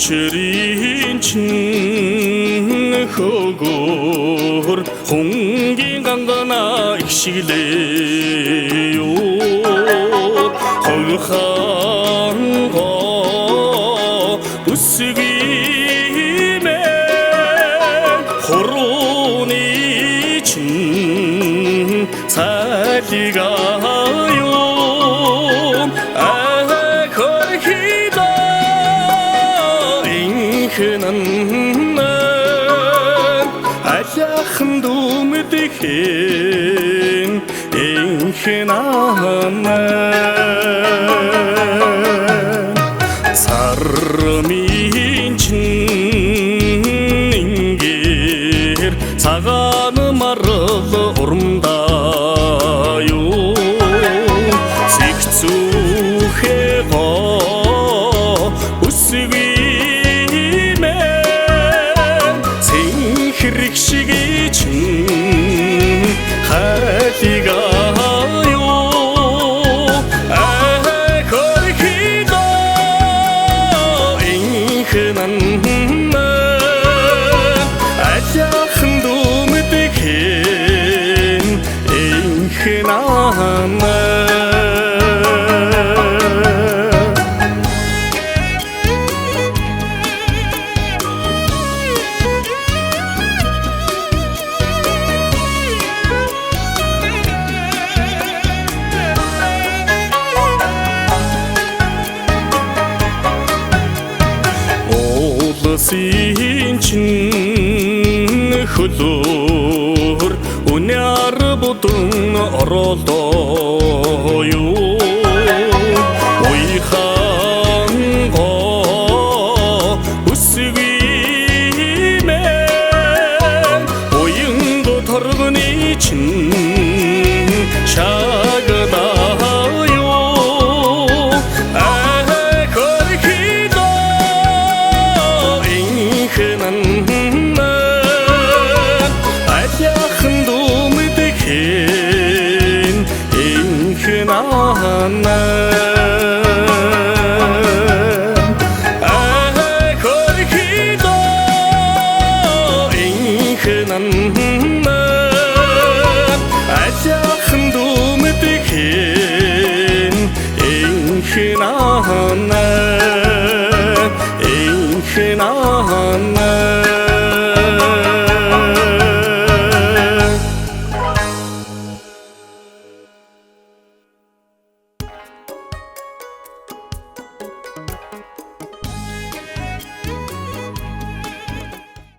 чин хөгөр хонгийн гангана ихшиглэё хойхан го үсгиймэ хорууны чин цайлгаё Аяхан дүмдхэн инхнан сармин чингэр цагаан марл урамдаю зэгцүүхэ го үсгүй Рикшиги чин хайлгаё хорхидо инхнан аяхан дүмдхэн инхнан Синчин хөлөөр үнээр будун оролдоё уйхан го үсгиймэ уянго торгоны чин шагдаё Аяхан дүмдхэн инхнан